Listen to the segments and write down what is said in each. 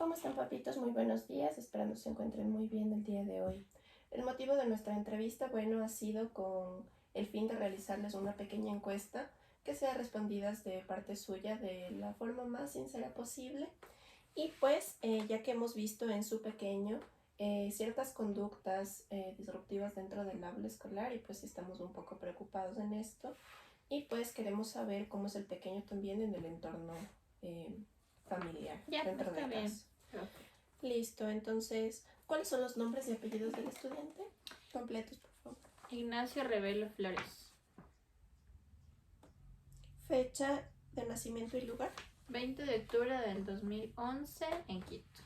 ¿Cómo están, papitos? Muy buenos días, esperando se encuentren muy bien el día de hoy. El motivo de nuestra entrevista, ha sido con el fin de realizarles una pequeña encuesta que sea respondidas de parte suya de la forma más sincera posible. Y ya que hemos visto en su pequeño ciertas conductas disruptivas dentro del aula escolar y pues estamos un poco preocupados en esto y pues queremos saber cómo es el pequeño también en el entorno familiar dentro de Está bien. casa. Listo, entonces, ¿cuáles son los nombres y apellidos del estudiante? Completos, por favor. Ignacio Revelo Flores. Fecha de nacimiento y lugar. 20 de octubre del 2011 en Quito.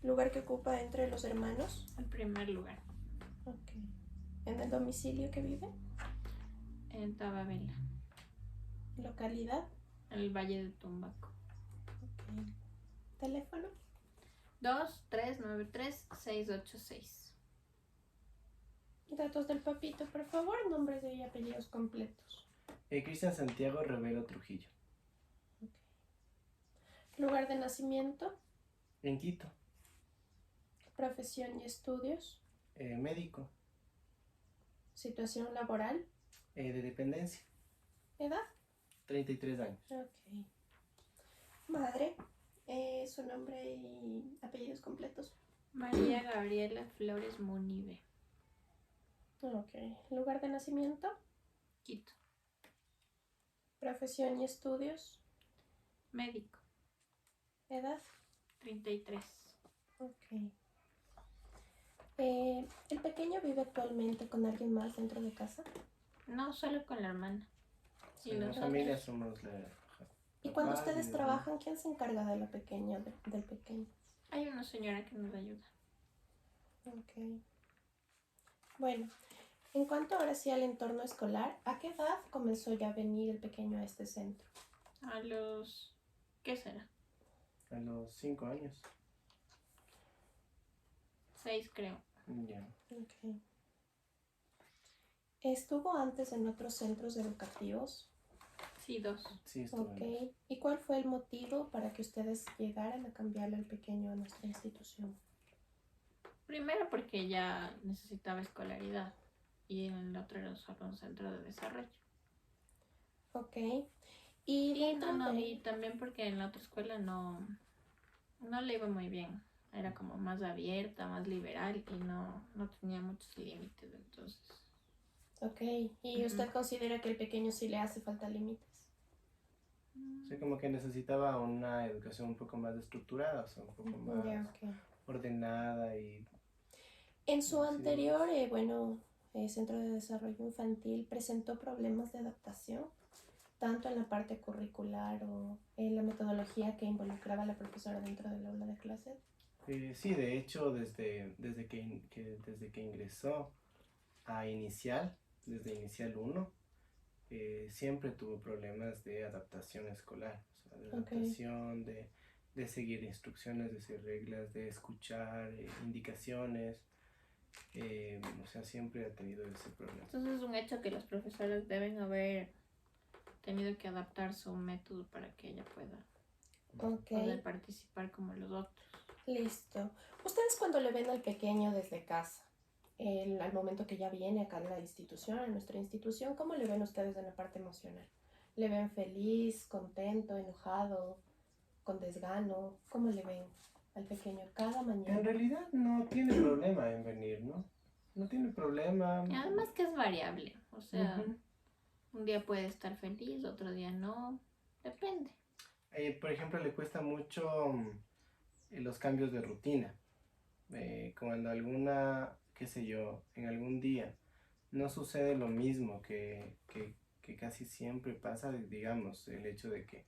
Lugar que ocupa entre los hermanos. El primer lugar. Ok. ¿En el domicilio que vive? En Tababela. Localidad. El Valle de Tumbaco. Ok. Teléfono. 2393-686. Datos del papito, por favor. Nombres y apellidos completos. Cristian Santiago Rivero Trujillo. Okay. Lugar de nacimiento. En Quito. Profesión y estudios. Médico. Situación laboral. De dependencia. Edad. 33 años. Ok. Madre. Su nombre y apellidos completos. María Gabriela Flores Munive. Ok. Lugar de nacimiento. Quito. Profesión y estudios. Médico. Edad. 33. Ok. ¿El pequeño vive actualmente con alguien más dentro de casa? No, solo con la hermana. Sí, la familia somos la... Y cuando ustedes trabajan, ¿quién se encarga de la pequeña, del pequeño? Hay una señora que nos ayuda. Ok. Bueno, en cuanto ahora sí al entorno escolar, ¿a qué edad comenzó ya a venir el pequeño a este centro? A los... ¿qué será? A los 5 años. 6 creo. Ya. Ok. ¿Estuvo antes en otros centros educativos? Sí, 2. Sí, estuvo. Ok. ¿Y cuál fue el motivo para que ustedes llegaran a cambiarle al pequeño a nuestra institución? Primero porque ya necesitaba escolaridad y el otro era solo un centro de desarrollo. Ok. Y también porque en la otra escuela no le iba muy bien. Era como más abierta, más liberal y no tenía muchos límites, entonces. Ok. ¿Y usted considera que el pequeño sí le hace falta límites? Sí, como que necesitaba una educación un poco más estructurada, o sea, un poco más ordenada y... En su anterior, Centro de Desarrollo Infantil, ¿presentó problemas de adaptación? Tanto en la parte curricular o en la metodología que involucraba a la profesora dentro del aula de clases. Sí, de hecho, desde que ingresó a Inicial, desde Inicial 1, siempre tuvo problemas de adaptación escolar, o sea, de adaptación, de seguir instrucciones, de seguir reglas, de escuchar indicaciones, o sea, siempre ha tenido ese problema. Entonces es un hecho que los profesores deben haber tenido que adaptar su método para que ella pueda poder participar como los otros. Listo. Ustedes cuando le ven al pequeño desde casa, al momento que ya viene acá a la institución, a nuestra institución, ¿cómo le ven ustedes en la parte emocional? ¿Le ven feliz, contento, enojado, con desgano? ¿Cómo le ven al pequeño cada mañana? En realidad no tiene problema en venir, ¿no? No tiene problema. Además que es variable, o sea, un día puede estar feliz, otro día no, depende. Por ejemplo, le cuesta mucho los cambios de rutina. Cuando qué sé yo, en algún día no sucede lo mismo que casi siempre pasa, digamos, el hecho de que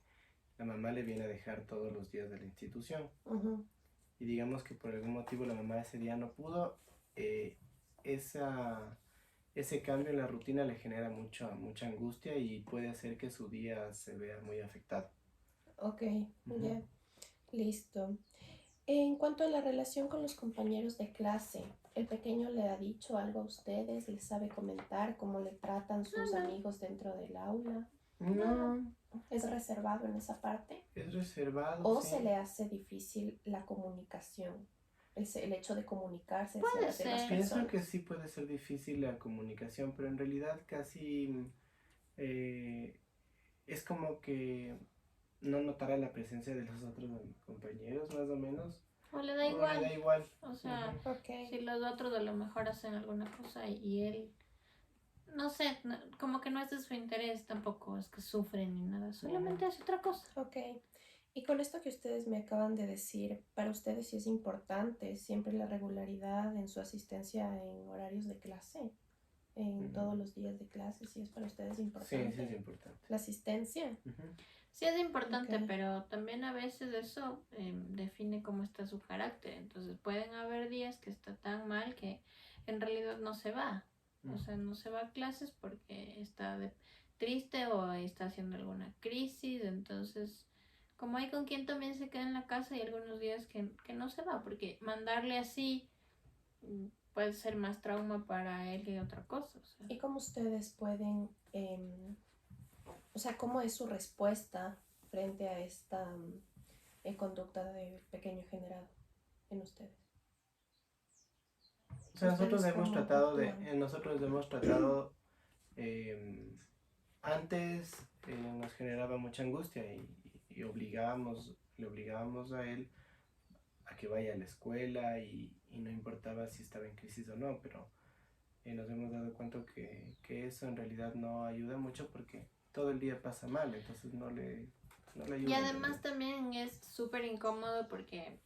la mamá le viene a dejar todos los días de la institución. Y digamos que por algún motivo la mamá ese día no pudo, ese cambio en la rutina le genera mucha angustia y puede hacer que su día se vea muy afectado. Ok, ya, listo. En cuanto a la relación con los compañeros de clase, ¿el pequeño le ha dicho algo a ustedes? ¿Le sabe comentar cómo le tratan sus amigos dentro del aula? No, ¿Es reservado en esa parte? Es reservado, ¿O sí. se le hace difícil la comunicación? El hecho de comunicarse hacia Puede las demás ser. Pienso personas. que sí puede ser difícil la comunicación, pero en realidad casi eh, es como que no notará la presencia de los otros compañeros, más o menos, O le da o le da igual. igual. O sea, Ujú. Ok, si los otros a lo mejor hacen alguna cosa y él, no sé, como que no es de su interés tampoco, es que sufren ni nada, solamente hace otra cosa. ok. Y con esto que ustedes me acaban de decir, para ustedes sí es importante siempre la regularidad en su asistencia en horarios de clase, en Ujú. todos los días de clase, sí es para ustedes Sí, importante sí es importante. la asistencia. Ujú. Sí es importante, Ok. pero también a veces eso define cómo está su carácter. Entonces pueden haber días que está tan mal que en realidad no se va. O sea, no se va a clases porque está triste o está haciendo alguna crisis. Entonces, como hay con quien también se queda en la casa, hay algunos días que no se va, porque mandarle así puede ser más trauma para él que otra cosa. O sea. ¿Y cómo ustedes pueden, o sea, cómo es su respuesta frente a esta conducta de pequeño generado en ustedes? O sea, ¿Ustedes cómo actúan? nosotros hemos tratado, eh, antes nos generaba mucha angustia y le obligábamos a él a que vaya a la escuela y no importaba si estaba en crisis o no, pero nos hemos dado cuenta que eso en realidad no ayuda mucho porque todo el día pasa mal, entonces no le Y ayuda en además realidad. también es súper incómodo porque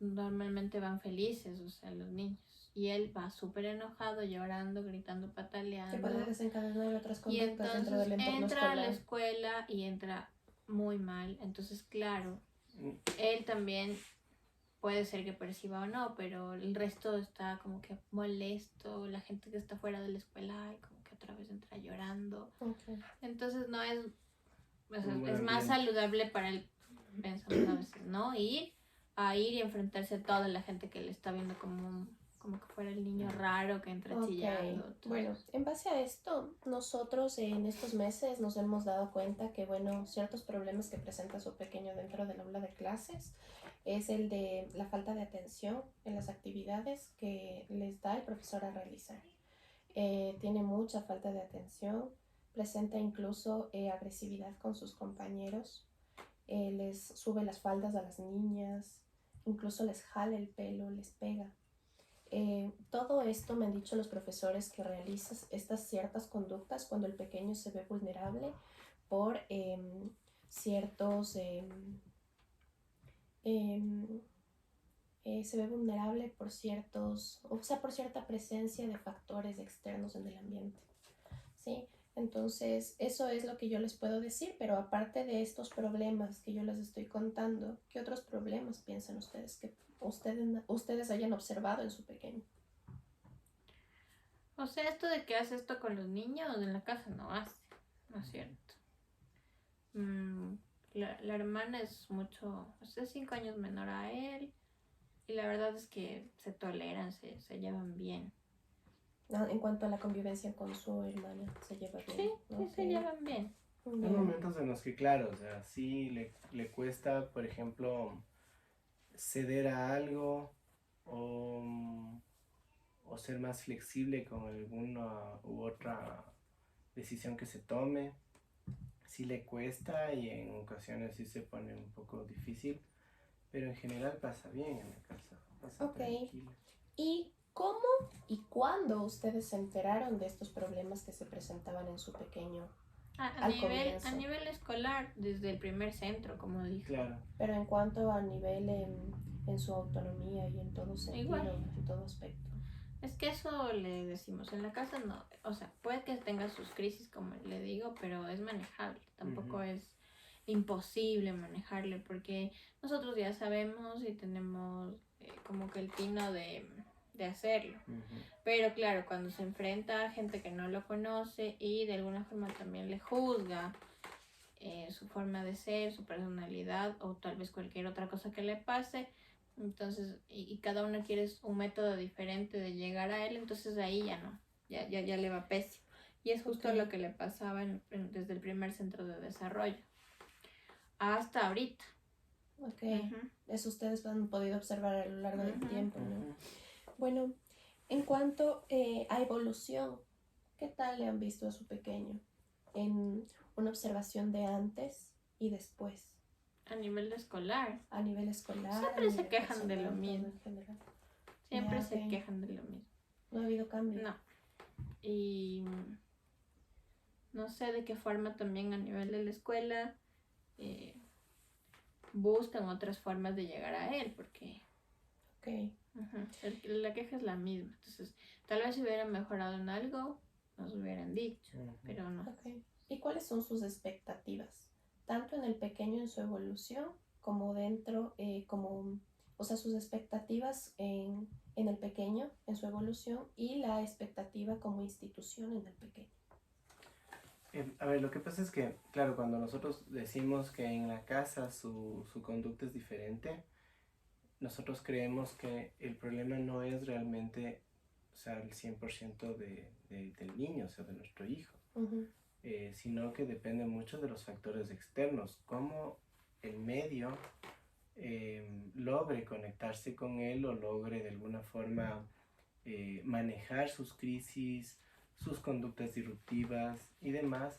normalmente van felices, o sea, los niños. Y él va súper enojado, llorando, gritando, Que puede pataleando. desencadenar otras Y conductas dentro entonces del entorno entra a la escolar. escuela y entra muy mal. Entonces, claro, Mm, él también puede ser que perciba o no, pero el resto está como que molesto. La gente que está fuera de la escuela, ay, como que otra vez entra llorando. Okay. Entonces no es, o sea, un buen es más ambiente. saludable para él, pensamos a veces, ¿no? Ir y enfrentarse a toda la gente que le está viendo como que fuera el niño raro que entra Ok, chillando. bueno, Entonces, en base a esto, nosotros en estos meses nos hemos dado cuenta que, bueno, ciertos problemas que presenta su pequeño dentro del aula de clases es el de la falta de atención en las actividades que les da el profesor a realizar. Tiene mucha falta de atención, presenta incluso agresividad con sus compañeros, les sube las faldas a las niñas, incluso les jala el pelo, les pega. Todo esto me han dicho los profesores que realizas estas ciertas conductas cuando el pequeño se ve vulnerable por ciertos se ve vulnerable por ciertos, o sea, por cierta presencia de factores externos en el ambiente, ¿sí? Entonces, eso es lo que yo les puedo decir, pero aparte de estos problemas que yo les estoy contando, ¿qué otros problemas piensan ustedes que ustedes hayan observado en su pequeño? o sea, esto de que hace esto con los niños en la casa no hace, ¿no es cierto? La hermana es mucho, o sea, 5 años menor a él y la verdad es que se toleran, se llevan bien. En cuanto a la convivencia con su hermana, se lleva Sí, bien. sí, Ok, se llevan bien. Hay bien. momentos en los que, claro, o sea, sí le cuesta, por ejemplo, ceder a algo o, o ser más flexible con alguna u otra decisión que se tome. Sí le cuesta y en ocasiones sí se pone un poco difícil, pero en general pasa bien en la casa, pasa Ok. tranquilo. ¿Y cómo y cuándo ustedes se enteraron de estos problemas que se presentaban en su pequeño al A comienzo? nivel escolar, desde el primer centro, como dije. Claro. Pero en cuanto a nivel en su autonomía y en todo sentido, Igual. en todo aspecto. Es que eso le decimos, en la casa no, o sea, puede que tenga sus crisis, como le digo, pero es manejable, tampoco es imposible manejarle, porque nosotros ya sabemos y tenemos como que el tino de hacerlo. Pero claro, cuando se enfrenta a gente que no lo conoce y de alguna forma también le juzga su forma de ser, su personalidad o tal vez cualquier otra cosa que le pase, entonces, y cada uno quiere un método diferente de llegar a él, entonces ahí ya no, ya le va pésimo. Y es justo Ok. lo que le pasaba desde el primer centro de desarrollo hasta ahorita. Ok. Ujú. Eso ustedes han podido observar a lo largo del Ujú. tiempo, ¿no? Ujú. Bueno, en cuanto a evolución, ¿qué tal le han visto a su pequeño en una observación de antes y después? A nivel de escolar, A nivel escolar, a siempre se nivel quejan de lo personal, todo mismo. en general. Siempre Ya, se ok. quejan de lo mismo. No ha habido cambio. No. Y no sé de qué forma también a nivel de la escuela eh, buscan otras formas de llegar a él, porque Ok. la queja es la misma. Entonces, tal vez si hubieran mejorado en algo, nos hubieran dicho, Ujú. pero no. Ok. ¿Y cuáles son sus expectativas? Tanto en el pequeño en su evolución como dentro, o sea, sus expectativas en el pequeño en su evolución y la expectativa como institución en el pequeño. A ver, lo que pasa es que, claro, cuando nosotros decimos que en la casa su conducta es diferente, nosotros creemos que el problema no es realmente, o sea, el 100% del niño, o sea, de nuestro hijo, Ujú. sino que depende mucho de los factores externos, cómo el medio logre conectarse con él o logre de alguna forma manejar sus crisis, sus conductas disruptivas y demás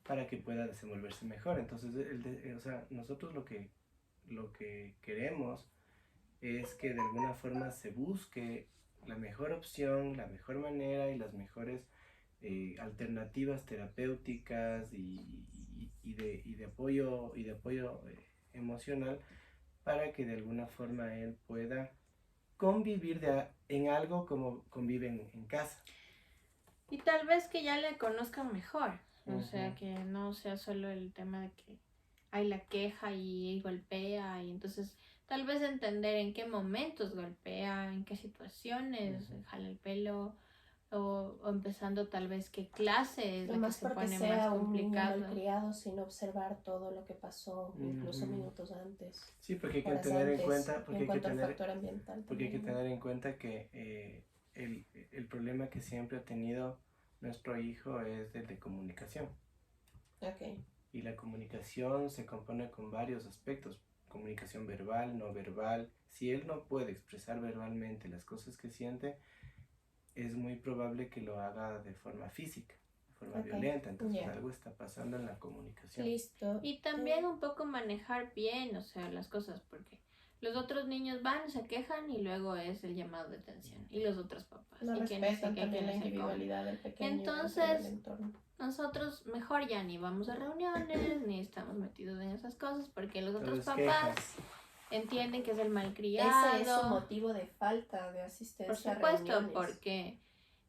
para que pueda desenvolverse mejor. Entonces, o sea, nosotros lo que queremos es que de alguna forma se busque la mejor opción, la mejor manera y las mejores alternativas terapéuticas y de apoyo emocional para que de alguna forma él pueda convivir en algo como conviven en casa. Y tal vez que ya le conozcan mejor, o sea, Ujú. que no sea solo el tema de que hay la queja y golpea, y entonces tal vez entender en qué momentos golpea, en qué situaciones Ujú. jala el pelo, o empezando tal vez qué clase es No la que más se porque pone más sea un niño complicado. malcriado, sin observar todo lo que pasó, incluso Ujú. minutos antes, Sí, porque hay que horas tener en antes, cuenta, en cuanto al factor ambiental porque hay que también, ¿no? tener en cuenta que el problema que siempre ha tenido nuestro hijo es el de comunicación. Ok. Y la comunicación se compone con varios aspectos. Comunicación verbal, no verbal. Si él no puede expresar verbalmente las cosas que siente, es muy probable que lo haga de forma física, de forma Ok. violenta. Entonces Ya. algo está pasando en la comunicación. Listo. Y también un poco manejar bien, o sea, las cosas, porque los otros niños van, se quejan y luego es el llamado de atención. Y los otros papás. No y que no sé respetan qué, que también la no sé cómo. individualidad del pequeño dentro del Entonces, entorno. nosotros mejor ya ni vamos a reuniones, ni estamos metidos en esas cosas, porque los otros Entonces papás quejas. entienden que es el Ese es su malcriado. motivo de falta de Por asistencia a supuesto, reuniones. porque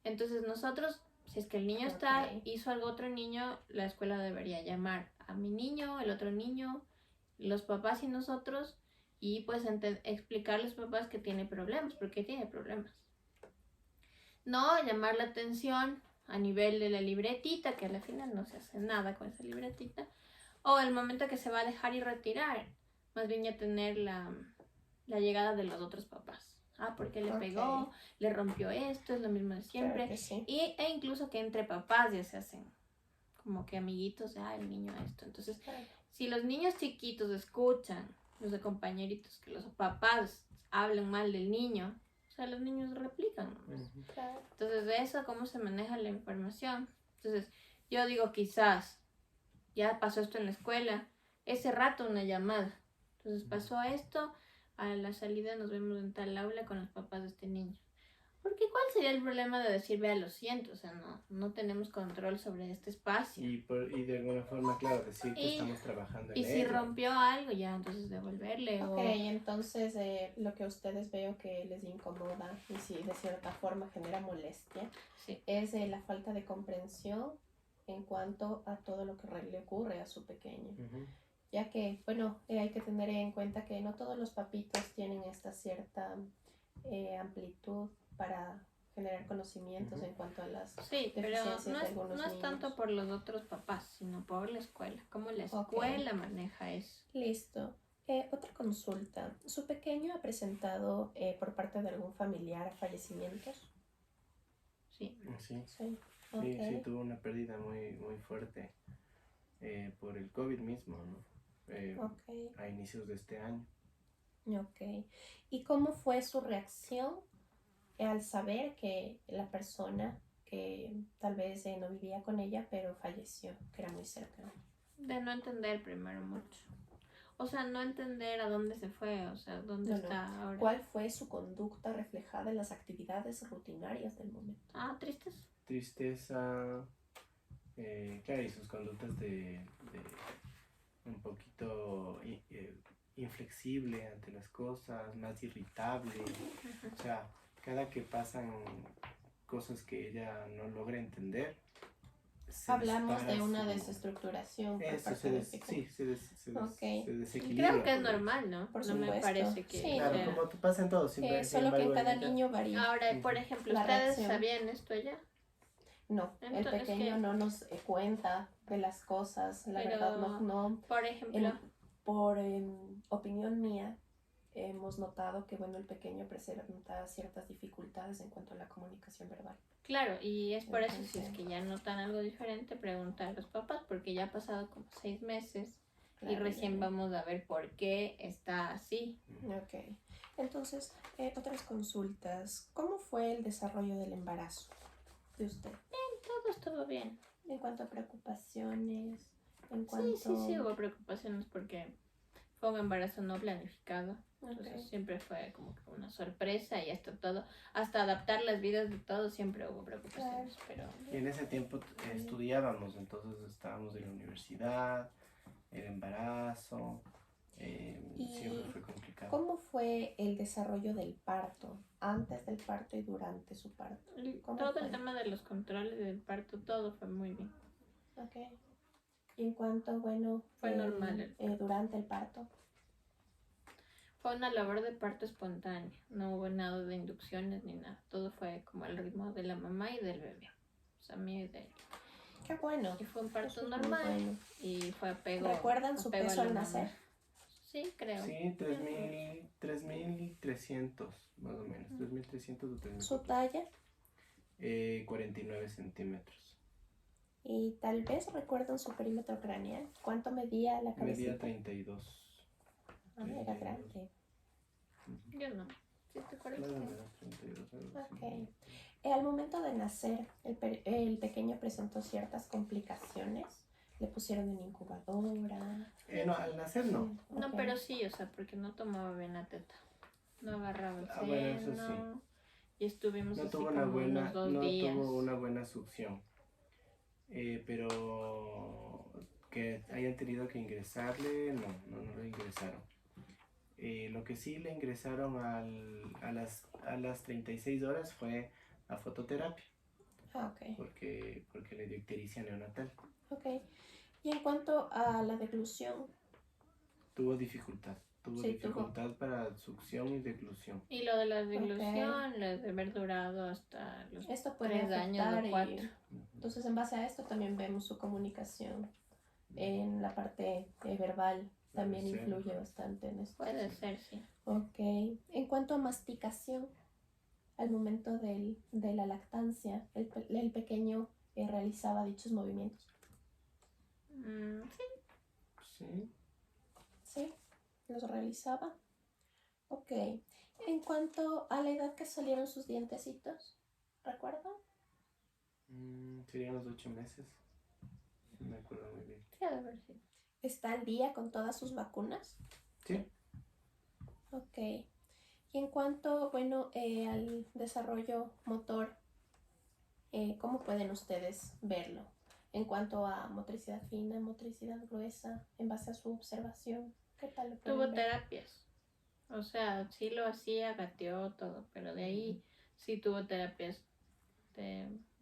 entonces nosotros, si es que el niño Ok. hizo algo otro niño, la escuela debería llamar a mi niño, el otro niño, los papás y nosotros, y pues explicarle a los papás que tiene problemas, porque tiene problemas. No llamar la atención a nivel de la libretita, que al final no se hace nada con esa libretita, o el momento que se va a dejar y retirar, más bien ya tener la llegada de los otros papás. Ah, porque le pegó, le rompió esto, es lo mismo de siempre. Claro que sí. E incluso que entre papás ya se hacen como que amiguitos de, el niño esto. Entonces, Claro. si los niños chiquitos escuchan, los de compañeritos, que los papás hablan mal del niño, o sea, los niños replican nomás. Ujú. Claro. Entonces, de eso, cómo se maneja la información. Entonces, yo digo, quizás ya pasó esto en la escuela, ese rato una llamada. Entonces pasó esto, a la salida nos vemos en tal aula con los papás de este niño. Porque ¿cuál sería el problema de decir, vea, lo siento? O sea, no tenemos control sobre este espacio. Y de alguna forma, claro, decir que Y, estamos trabajando y en si ello. rompió algo, ya entonces devolverle. Ok, O entonces lo que a ustedes veo que les incomoda y si de cierta forma genera molestia sí, es la falta de comprensión en cuanto a todo lo que le ocurre a su pequeño. Ujú. Ya que, bueno, hay que tener en cuenta que no todos los papitos tienen esta cierta amplitud para generar conocimientos Ujú. en cuanto a las sí, pero deficiencias de algunos no es niños. tanto por los otros papás, sino por la escuela. Cómo la Ok. escuela maneja eso. Listo. Otra consulta. ¿Su pequeño ha presentado por parte de algún familiar fallecimientos? Sí. Sí. Sí. Sí, sí, Ok, tuvo una pérdida muy, muy fuerte por el COVID mismo, ¿no? ok, A inicios de este año. ok. ¿Y cómo fue su reacción al saber que la persona que tal vez no vivía con ella, pero falleció, que era muy cercana? De no entender primero mucho. O sea, no entender a dónde se fue, o sea, dónde No, no. está ahora. ¿Cuál fue su conducta reflejada en las actividades rutinarias del momento? Ah, tristes. Tristeza, claro, y sus conductas de un poquito inflexible ante las cosas, más irritable. O sea, cada que pasan cosas que ella no logra entender, se Hablamos de dispara una su... desestructuración por Eso, parte del pequeño. sí, Ok, se Y creo desequilibra. que es normal, ¿no? por No me supuesto. parece que Sí, Claro, sea... como te pasa en todo, sin solo que en embargo, cada ella... niño varía Ahora, por Ujú. ejemplo, la ¿ustedes reacción. sabían esto ya? No, el Entonces, pequeño ¿qué? no nos cuenta de las cosas, la verdad, Pero, no, por ejemplo, por opinión mía, hemos notado que, bueno, el pequeño presenta ciertas dificultades en cuanto a la comunicación verbal. claro, y es por eso si es Entonces, que ya notan algo diferente, preguntar a los papás, porque ya ha pasado como 6 meses y claro, recién ya vamos a ver por qué está así. no. Ok. Entonces, otras consultas. ¿Cómo fue el desarrollo del embarazo de usted? Todo estuvo bien. En cuanto a preocupaciones, en Sí, cuanto... hubo preocupaciones porque fue un embarazo no planificado. Entonces Ok, siempre fue como que una sorpresa y hasta adaptar las vidas de todos siempre hubo preocupaciones. Pero Y en ese tiempo estudiábamos, entonces estábamos en la universidad, el embarazo, siempre ¿y fue complicado. cómo fue el desarrollo del parto? Antes del parto y durante su parto. ¿Cómo todo fue? el tema de los controles del parto, todo fue muy bien. Ok. Y en cuanto, bueno, Fue normal el parto. durante el parto. Fue una labor de parto espontánea, no hubo nada de inducciones ni nada, todo fue como al ritmo de la mamá y del bebé, o sea, mío y de él. Qué bueno. Y fue un Eso parto es muy normal bueno. y fue apego ¿Recuerdan su a peso la al mamá. nacer? Sí, creo. Sí, 3.300 más o menos, 3.300 o Su 3.400. talla. 49 centímetros. Y tal vez recuerdan su perímetro craneal. ¿Cuánto medía la Medía cabecita? 32. Ah, era 32. grande. Yo no. ¿Sí te acuerdas? Claro, me da 32, algo así. Ok. Al momento de nacer, el pequeño presentó ciertas complicaciones. Le pusieron en incubadora. No, al nacer no. No, Ok. pero sí, o sea, porque no tomaba bien la teta. No agarraba el Ah, bueno, eso sí. seno. Y estuvimos No así tuvo como unos 2 días. tuvo una buena succión. Pero que hayan tenido que ingresarle, no lo ingresaron. Lo que sí le ingresaron a las 36 horas fue a fototerapia, Ah, ok. porque le dio ictericia neonatal. Ok. Y en cuanto a la deglución, Tuvo dificultad. Tuvo sí, tuvo. dificultad para succión y deglución. Y lo de la deglución, le debe haber durado hasta los Esto puede 3 años afectar o 4. entonces en base a esto también vemos su comunicación en la parte verbal. También Puede ser. influye bastante en esto. Puede ser, sí. Ok. En cuanto a masticación, al momento de la lactancia, el pequeño realizaba dichos movimientos. Sí. Sí. Sí, los realizaba. Ok. En cuanto a la edad que salieron sus dientecitos, ¿recuerdan? Serían los 8 meses. No me acuerdo muy bien. Sí, ha de haber sido. ¿Está al día con todas sus vacunas? Sí. Ok. Y en cuanto, bueno, al desarrollo motor, ¿cómo pueden ustedes verlo? En cuanto a motricidad fina, motricidad gruesa, en base a su observación, ¿qué tal lo pueden Tuvo ver? terapias. O sea, sí lo hacía, gateó todo, pero de ahí sí tuvo terapias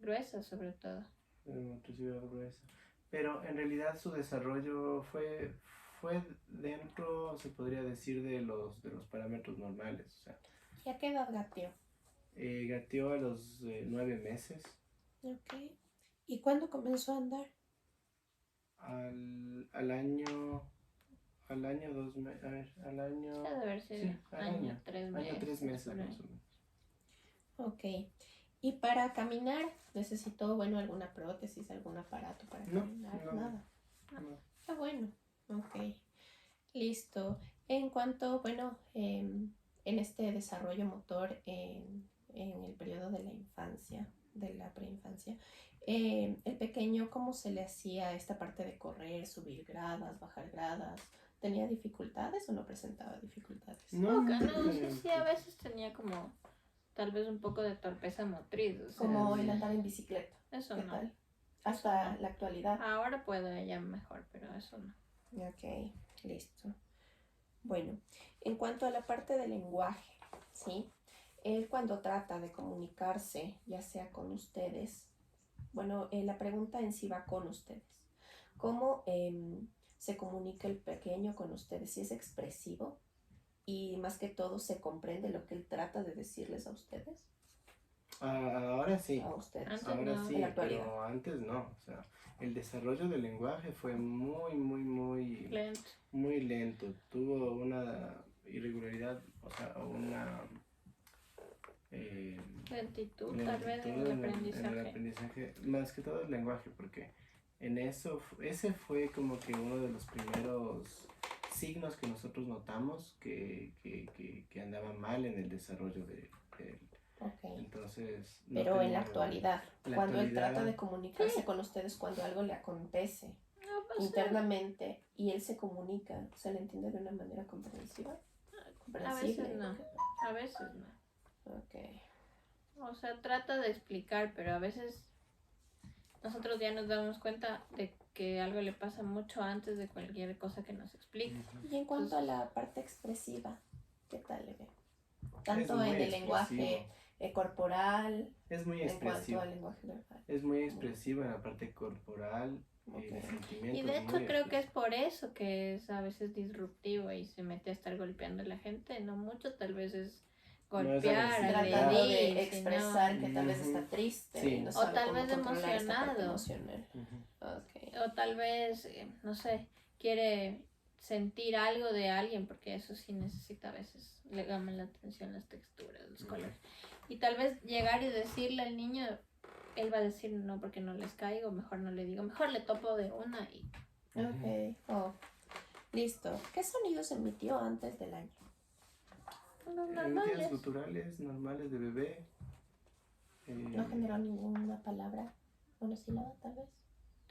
gruesas sobre todo. Motricidad gruesa. Pero en realidad su desarrollo fue dentro, se podría decir, de los parámetros normales. O sea, ¿Y a qué edad gateó? gateó a los 9 meses. Ok. ¿Y cuándo comenzó a andar? Al año, a ver, al año, Sí, ha de haber sido sí, al año, 3 año meses. 3 meses por ahí. más o menos. Ok. Y para caminar, ¿necesitó, bueno, alguna prótesis, algún aparato para No, caminar? no, Nada. no. Está bueno. Ok. Listo. En cuanto, bueno, en este desarrollo motor en el periodo de la infancia, de la preinfancia, el pequeño, ¿cómo se le hacía esta parte de correr, subir gradas, bajar gradas? ¿Tenía dificultades o no presentaba dificultades? No, Poca, nunca no, tenía sí, a veces tenía como tal vez un poco de torpeza motriz, o sea, Como el andar en bicicleta. eso ¿Qué no. tal? Hasta no. la actualidad. Ahora puedo ya mejor, pero eso no. Ok, listo. Bueno, en cuanto a la parte del lenguaje, ¿sí? Él cuando trata de comunicarse, ya sea con ustedes, bueno, la pregunta en sí va con ustedes. ¿Cómo se comunica el pequeño con ustedes? ¿Si es expresivo? Y más que todo, ¿se comprende lo que él trata de decirles a ustedes? Ahora sí, A ustedes, Antes ahora no. sí, en la actualidad. pero antes no. O sea, el desarrollo del lenguaje fue Lento. muy lento. Tuvo una irregularidad, o sea, una eh, Lentitud, tal vez lentitud en el en el aprendizaje. aprendizaje, más que todo el lenguaje, porque en eso, ese fue como que uno de los primeros signos que nosotros notamos que andaba mal en el desarrollo de Ok. entonces, no Pero en la tenía, actualidad, en la cuando él trata de actualidad, comunicarse con ustedes, cuando algo le acontece No, pues, internamente y él se comunica, ¿se le entiende de una manera comprensiva? a veces Comprensible. no. A veces no. Ok. O sea, trata de explicar, pero a veces nosotros ya nos damos cuenta de que algo le pasa mucho antes de cualquier cosa que nos explique. Y en cuanto a la parte expresiva, ¿qué tal le ve? Tanto en muy el lenguaje corporal, es muy en cuanto expresivo, al lenguaje verbal. es muy expresivo en la parte corporal, Ok. de sentimientos. Y de hecho muy creo que es expresivo. por eso que es a veces disruptivo y se mete a estar golpeando a la gente. No mucho, tal vez es No es golpear, agresividad. Tratando de agredir, expresar sino... que tal vez está Ujú. triste Sí. y no O sabe tal cómo vez controlar esta parte emocionado. emocional. Ujú. Ok. O tal vez, no sé, quiere sentir algo de alguien, porque eso sí necesita a veces, le llaman la atención las texturas, los colores. Y tal vez llegar y decirle al niño, él va a decir no porque no les caigo, mejor no le digo, mejor le topo de una y... Ok. Oh. Listo. ¿Qué sonidos emitió antes del año? Los Emitías normales. guturales normales de bebé. No generó ninguna palabra, una sílaba tal vez.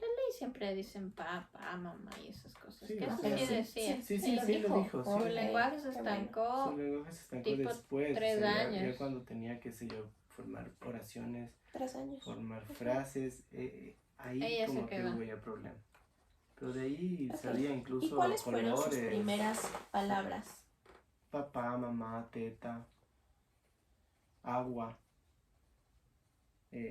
Y siempre dicen papá, mamá y esas cosas. Sí, Que eso pero sí sí, decía. sí, lo sí, dijo. lo dijo, sí. Su Ok, lenguaje se qué bueno. estancó. Su lenguaje se estancó tipo después, 3 años. ya cuando tenía, qué sé yo, formar oraciones, 3 años. formar frases, ahí Ella se como que quedó. hubo ya problema. Pero de ahí Ok. sabía ¿Y incluso cuáles fueron sus colores, primeras palabras? papá, mamá, teta, agua.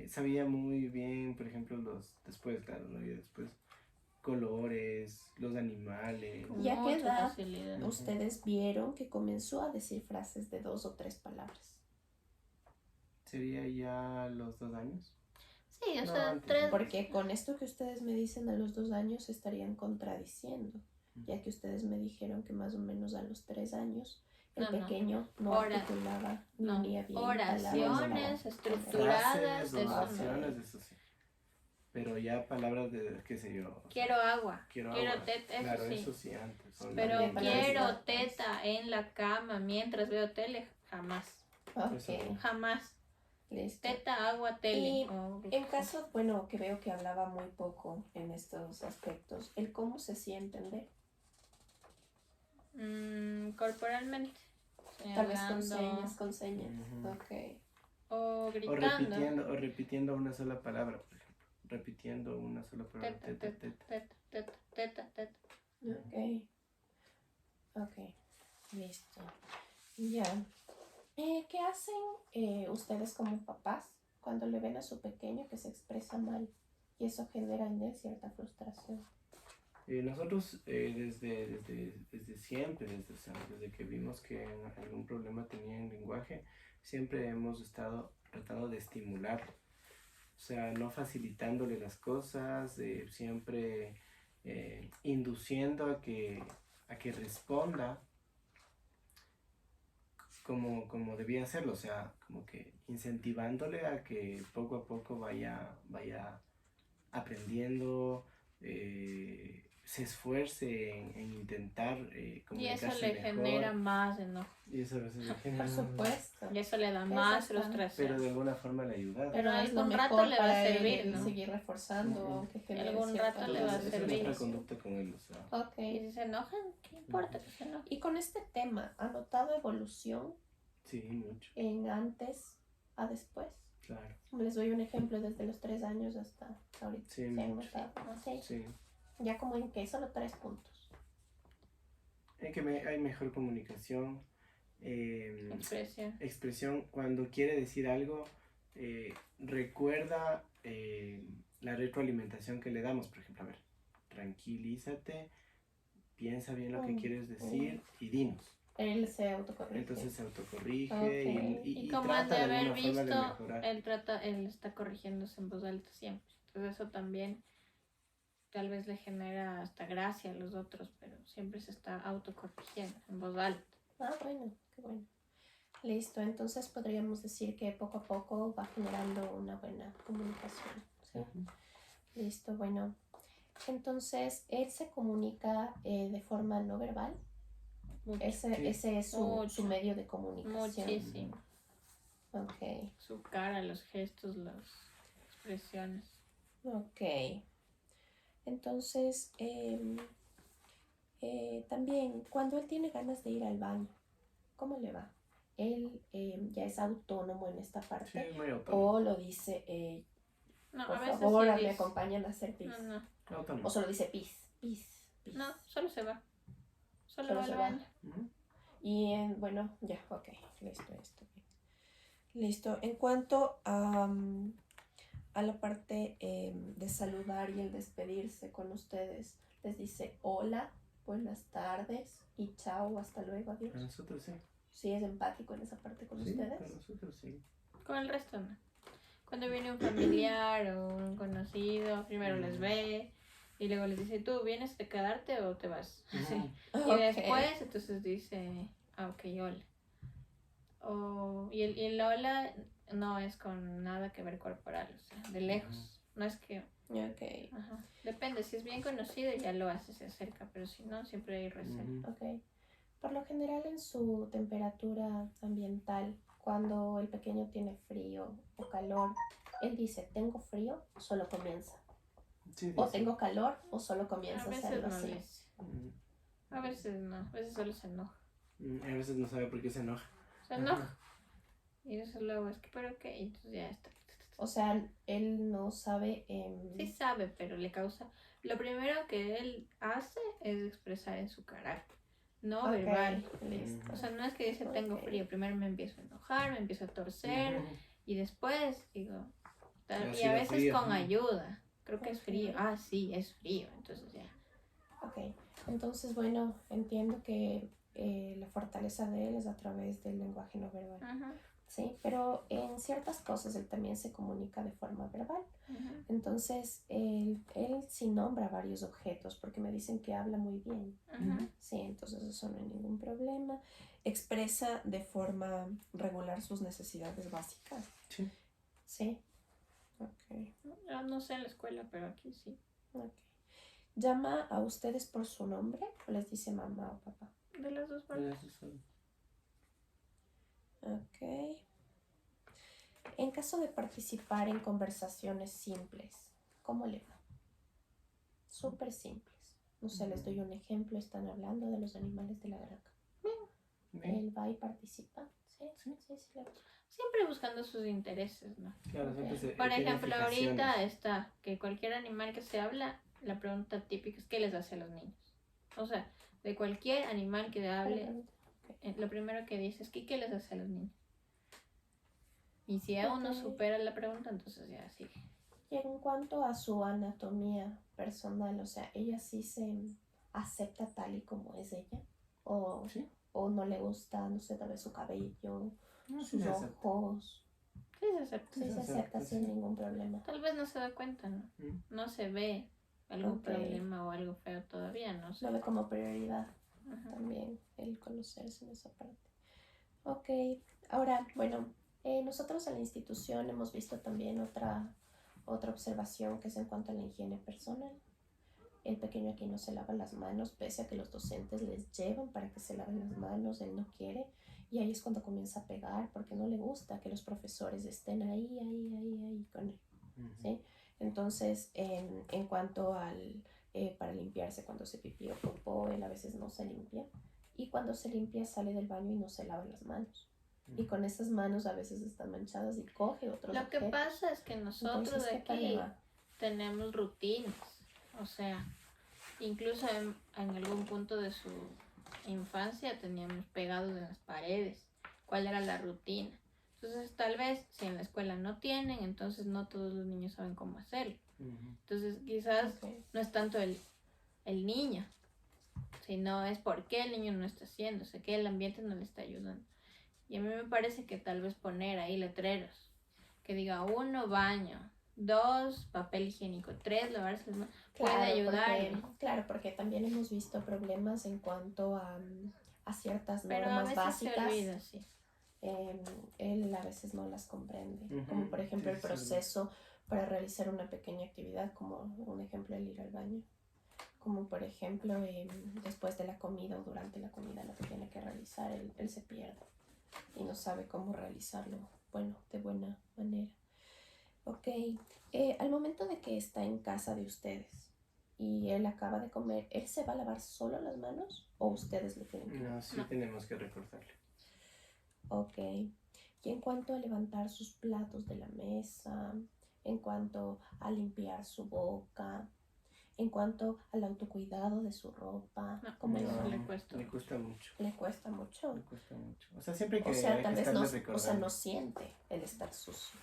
Sabía muy bien, por ejemplo, después, claro, no había después, colores, los animales. Con ¿Y a qué mucha edad facilidad. ustedes vieron que comenzó a decir frases de 2 o 3 palabras? Sería ya los 2 años. Sí, o No, sea, antes, 3... Porque con esto que ustedes me dicen a los 2 años estarían contradiciendo, ya que ustedes me dijeron que más o menos a los 3 años el No, no. pequeño no articulaba ni No, unía bien oraciones palabras. estructuradas, Frases, de eso no. oraciones, eso sí. Pero ya palabras de, qué sé yo. Quiero agua, Quiero quiero agua. teta, eso Claro, sí. eso sí antes. Pero También palabras quiero cortas. teta en la cama mientras veo tele, jamás. Ok, Jamás. listo. Teta, agua, tele. Y o- en caso, bueno, que veo que hablaba muy poco en estos aspectos, ¿el cómo se hacía entender? corporalmente. Tal vez con Señalando. con señas. Ujú. Ok. O gritando. O repitiendo una sola palabra, por ejemplo. Repitiendo una sola palabra. Teta, teta, teta, teta, teta, teta. Ok. Ok. Listo. Ya. ¿Qué hacen ustedes como papás cuando le ven a su pequeño que se expresa mal y eso genera en él cierta frustración? Nosotros desde siempre, desde que vimos que algún problema tenía en lenguaje, siempre hemos estado tratando de estimularlo. O sea, no facilitándole las cosas, siempre induciendo a que responda como debía hacerlo, o sea, como que incentivándole a que poco a poco vaya aprendiendo, se esfuerce en intentar Y eso comunicarse le mejor. genera más enojo. Y eso a veces le genera Por supuesto. Y eso le da más Exacto. frustración. Pero de alguna forma le ayuda. Pero es lo algún rato mejor le va a para servir, él ¿no? seguir reforzando, Ujú. aunque genere Algún cierta rato le va a Entonces, esa es servir. nuestra conducta con él, o sea. Ok. Y si se enojan, ¿qué importa que se enojen? Y con este tema, ¿ha notado evolución Sí, mucho, en antes a después? claro. Les doy un ejemplo desde los 3 años hasta ahorita. Sí, ¿Se han mucho. notado? Sí. Sí. Ya como en que solo 3 puntos. Es que hay mejor comunicación, Expresión. cuando quiere decir algo, recuerda la retroalimentación que le damos, por ejemplo, a ver, tranquilízate, piensa bien lo que quieres decir y dinos. Él se autocorrige. Entonces se autocorrige Ok. Y como trata han de de haber alguna forma de visto, mejorar. él está corrigiéndose en voz alta siempre. Entonces eso también tal vez le genera hasta gracia a los otros, pero siempre se está autocorrigiendo en voz alta. Ah, bueno, qué bueno. Listo, entonces podríamos decir que poco a poco va generando una buena comunicación. ¿Sí? Ujú. Listo, bueno. Entonces, él se comunica de forma no verbal. Mucho. Ese es su Mucho. medio de comunicación. Muchísimo. Ok, Su cara, los gestos, las expresiones. ok. Entonces, también cuando él tiene ganas de ir al baño, ¿cómo le va? Él ya es autónomo en esta Sí, parte es muy autónomo. o lo dice, No, por a veces favor, sí me dice. acompañan a hacer pis. No. Autónomo. O solo dice pis, pis, pis. No, solo se va. Solo Solo va se al va. baño. Ujú. Y bueno, ya, ok, listo, esto bien. Listo. En cuanto a la parte de saludar y el despedirse con ustedes, les dice hola, buenas tardes y chao, hasta luego, adiós. A nosotros sí. ¿Sí es empático en esa parte con Sí, ustedes? con nosotros sí. Con el resto no. Cuando viene un familiar o un conocido, primero les ve y luego les dice, ¿tú vienes a quedarte o te vas? Sí. Y Ok. después entonces dice, ok, hola. Y el hola no es con nada que ver corporal, o sea, de lejos. No es que... Ok, Ajá. Depende, si es bien conocido ya lo hace, se acerca, pero si no, siempre hay recelo. ok. Por lo general en su temperatura ambiental, cuando el pequeño tiene frío o calor, él dice, tengo frío, solo comienza. Sí, O dice. tengo calor, o solo A comienza a veces hacerlo no así. dice. Mm, A veces no, a veces solo se enoja. A veces no sabe por qué se enoja. Se enoja. Y eso luego es que, ¿pero qué? Y entonces ya está. O sea, él no sabe... Sí sabe, pero le causa... Lo primero que él hace es expresar en su carácter, no Ok, verbal. listo. O sea, no es que dice tengo Ok. frío, primero me empiezo a enojar, me empiezo a torcer y después digo... Ha Y sido a veces frío. con ayuda. Creo que es Ok. frío. Ah, sí, es frío. Entonces ya. Ok, entonces bueno, entiendo que la fortaleza de él es a través del lenguaje no verbal, Ajá, ¿sí? Pero en ciertas cosas él también se comunica de forma verbal. ajá. Entonces, él sí nombra varios objetos porque me dicen que habla muy bien, Ajá. ¿sí? Entonces eso no hay ningún problema. Expresa de forma regular sus necesidades básicas, Sí. ¿sí? Ok, No sé en la escuela, pero aquí sí. ok. ¿Llama a ustedes por su nombre o les dice mamá o papá? De las dos partes. Esos son- Ok. En caso de participar en conversaciones simples, ¿cómo le va? Súper simples. No sé, les doy un ejemplo. Están hablando de los animales de la granja. Bien. Él va y participa. Sí, sí, sí, sí. le va. Siempre buscando sus intereses, ¿no? Claro, siempre Ok. se- Por tienen ejemplo, ahorita fijaciones. está que cualquier animal que se habla, la pregunta típica es ¿qué les hace a los niños? O sea, de cualquier animal que Buena hable, pregunta. lo primero que dice es ¿qué les hace a los niños? Y si aún no Ok. supera la pregunta, entonces ya sigue. Y en cuanto a su anatomía personal, o sea, ella sí se acepta tal y como es ella. Sí. O no le gusta, no sé, tal vez su cabello, No, sí sus se acepta. ojos. Sí, se acepta. Sí, Sí, se se acepta acepta, sin sí. ningún problema. Tal vez no se da cuenta, ¿no? Mm. No se ve algún Ok. problema o algo feo todavía, no sé. Lo ve como prioridad Ajá. también el conocerse en esa parte. Ok, Ok, ahora, bueno, nosotros en la institución hemos visto también otra observación que es en cuanto a la higiene personal. El pequeño aquí no se lava las manos, pese a que los docentes les llevan para que se laven las manos, él no quiere. Y ahí es cuando comienza a pegar porque no le gusta que los profesores estén ahí con él. ¿Sí? Entonces, en cuanto para limpiarse cuando se pipí o popó, él a veces no se limpia. Y cuando se limpia sale del baño y no se lava las manos. Y con esas manos a veces están manchadas y coge otros Lo que objetos. pasa es que nosotros Entonces, de ¿qué tal le aquí va? tenemos rutinas, o sea, incluso en algún punto de su infancia teníamos pegados en las paredes cuál era la rutina. Entonces, tal vez si en la escuela no tienen, entonces no todos los niños saben cómo hacerlo. Entonces, quizás Okay. no es tanto el niño, sino es por qué el niño no está haciendo, o sea, que el ambiente no le está ayudando. Y a mí me parece que tal vez poner ahí letreros que diga 1, baño, 2, papel higiénico, 3, lavarse las manos, puede ayudarle. Claro, porque también hemos visto problemas en cuanto a ciertas Pero a normas veces básicas. se olvida, sí. Él a veces no las comprende, Ujú, como por ejemplo sí, el sí, proceso para realizar una pequeña actividad, como un ejemplo el ir al baño, como por ejemplo después de la comida o durante la comida lo que tiene que realizar, él se pierde y no sabe cómo realizarlo, bueno, de buena manera. Ok, al momento de que está en casa de ustedes y él acaba de comer, ¿él se va a lavar solo las manos o ustedes le tienen que lavar? No, sí No. tenemos que recordarle. Ok. Y en cuanto a levantar sus platos de la mesa, en cuanto a limpiar su boca, en cuanto al autocuidado de su ropa, No, ¿cómo le eso va? le cuesta. Le cuesta mucho. ¿Le cuesta mucho? Le cuesta mucho. O sea, siempre O sea, hay tal que vez no, estarle o sea, recordando. no siente el estar sucio.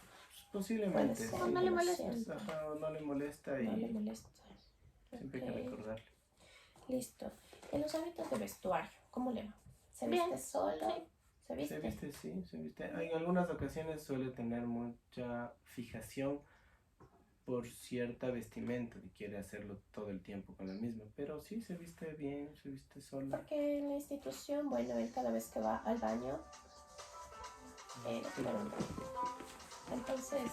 Posiblemente, Puede ser, O no le lo molesta. siente, Ajá, o no le molesta no le y molesta. siempre hay que Ok, recordarle. listo. En los hábitos de vestuario, ¿cómo le va? ¿Se Bien, viste solo? sí. ¿Se viste? Se viste, sí, se viste. En algunas ocasiones suele tener mucha fijación por cierta vestimenta y quiere hacerlo todo el tiempo con la misma. Pero sí, se viste bien, se viste sola. Porque en la institución, bueno, él cada vez que va al baño, bueno, entonces,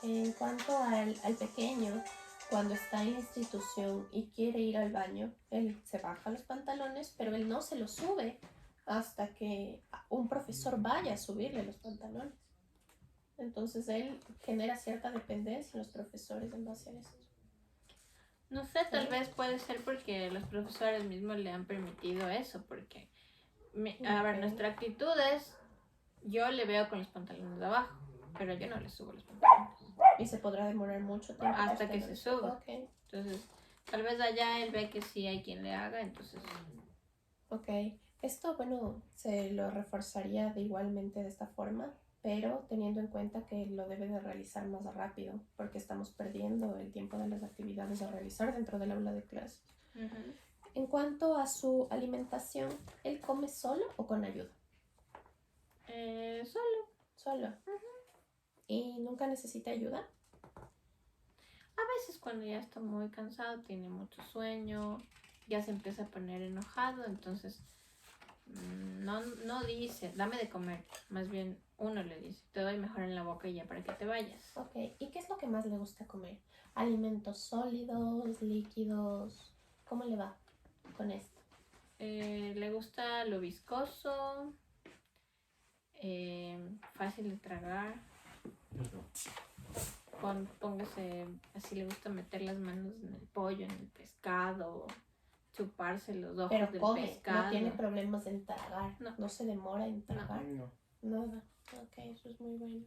en cuanto al pequeño, cuando está en la institución y quiere ir al baño, él se baja los pantalones, pero él no se los sube hasta que un profesor vaya a subirle los pantalones. Entonces él genera cierta dependencia en los profesores en base a esto. No sé, tal Sí. vez puede ser porque los profesores mismos le han permitido eso, porque, a ver, Ok. nuestra actitud es, yo le veo con los pantalones de abajo, pero yo no le subo los pantalones. Y se podrá demorar mucho tiempo Hasta que usted se no- suba. Ok. Entonces, tal vez allá él ve que sí hay quien le haga, entonces, Ok, esto, bueno, se lo reforzaría de igualmente de esta forma, pero teniendo en cuenta que lo debe de realizar más rápido, porque estamos perdiendo el tiempo de las actividades a realizar dentro del aula de clases. En cuanto a su alimentación, ¿él come solo o con ayuda? solo. Solo. ¿Y nunca necesita ayuda? A veces cuando ya está muy cansado, tiene mucho sueño, ya se empieza a poner enojado, entonces no dice, dame de comer, más bien uno le dice, te doy mejor en la boca y ya para que te vayas. Ok, ¿y qué es lo que más le gusta comer? ¿Alimentos sólidos, líquidos? ¿Cómo le va con esto? Le gusta lo viscoso, fácil de tragar. Póngase, así le gusta meter las manos en el pollo, en el pescado, chuparse los ojos Pero del come, pescado. no tiene problemas en tragar, No. no se demora en tragar, No. nada. Ok, eso es muy bueno.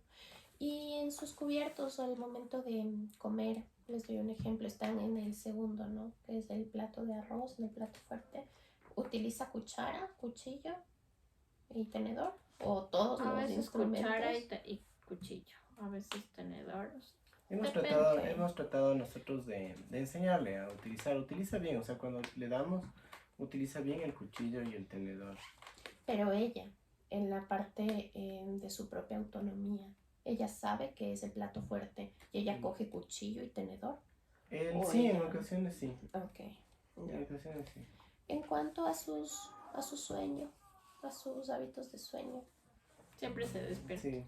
Y en sus cubiertos al momento de comer, les doy un ejemplo, están en el segundo, ¿no? Que es el plato de arroz, en el plato fuerte. ¿Utiliza cuchara, cuchillo y tenedor? ¿O todos A los veces instrumentos? cuchara y cuchillo, a veces tenedor. Hemos Depende. tratado nosotros de enseñarle a utilizar. Utiliza bien, o sea, cuando le damos, utiliza bien el cuchillo y el tenedor. Pero ella, en la parte de su propia autonomía, ella sabe que es el plato fuerte y ella coge cuchillo y tenedor. O Sí, en ella- ocasiones sí. Ok. En ocasiones sí. En cuanto a su sueño, a sus hábitos de sueño? Siempre se despierta. Sí.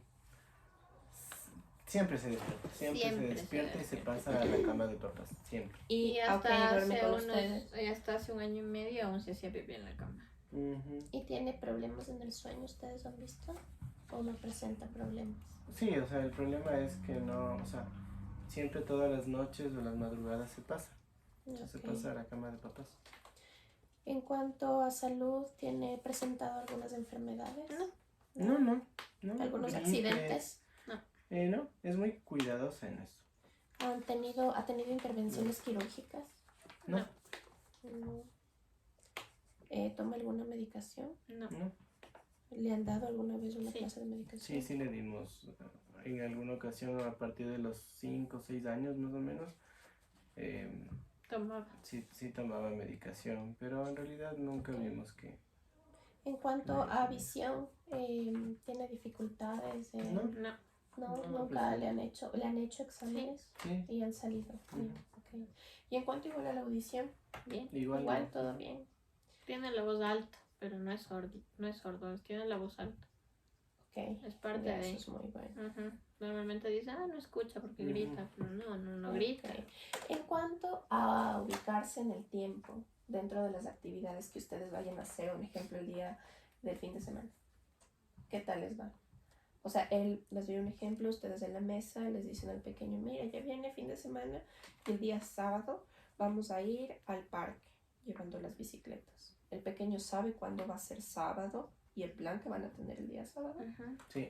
Siempre se despierta, siempre se Siempre se despierta y se despierta. pasa a la cama de papás, siempre. Y ok, hasta, duerme con hace ustedes. y hasta hace 1 año y medio aún se hacía pipí en la cama. Ujú. ¿Y tiene problemas en el sueño, ustedes han visto? ¿O no presenta problemas? Sí, o sea, el problema es que no, o sea, siempre todas las noches o las madrugadas se pasa. O sea, se Ok. pasa a la cama de papás. En cuanto a salud, ¿tiene presentado algunas enfermedades? No, no. ¿Algunos Gripes. accidentes? No, es muy cuidadosa en eso. ¿Ha tenido intervenciones quirúrgicas? No, No. ¿Toma alguna medicación? No. no. ¿Le han dado alguna vez una Sí. clase de medicación? Sí le dimos en alguna ocasión a partir de los 5 o 6 años más o menos. Tomaba. Sí tomaba medicación, pero en realidad nunca vimos que... En cuanto a visión, ¿tiene dificultades? No. No. No, No, nunca pues, le han hecho exámenes Sí, y han salido. Bien, ok. Y en cuanto igual a la audición, Bien. igual. todo bien. Tiene la voz alta, pero no es sordo. No es sordo, tiene la voz alta. Ok. Es parte Ya, de... eso es muy bueno. Ujú. Normalmente dice, no escucha porque Ujú. grita, pero no Ok. grita. En cuanto a ubicarse en el tiempo, dentro de las actividades que ustedes vayan a hacer, un ejemplo, el día del fin de semana, ¿qué tal les va? O sea, él les doy un ejemplo, ustedes en la mesa les dicen al pequeño, mira, ya viene fin de semana y el día sábado vamos a ir al parque llevando las bicicletas. El pequeño sabe cuándo va a ser sábado y el plan que van a tener el día sábado. Ujú. Sí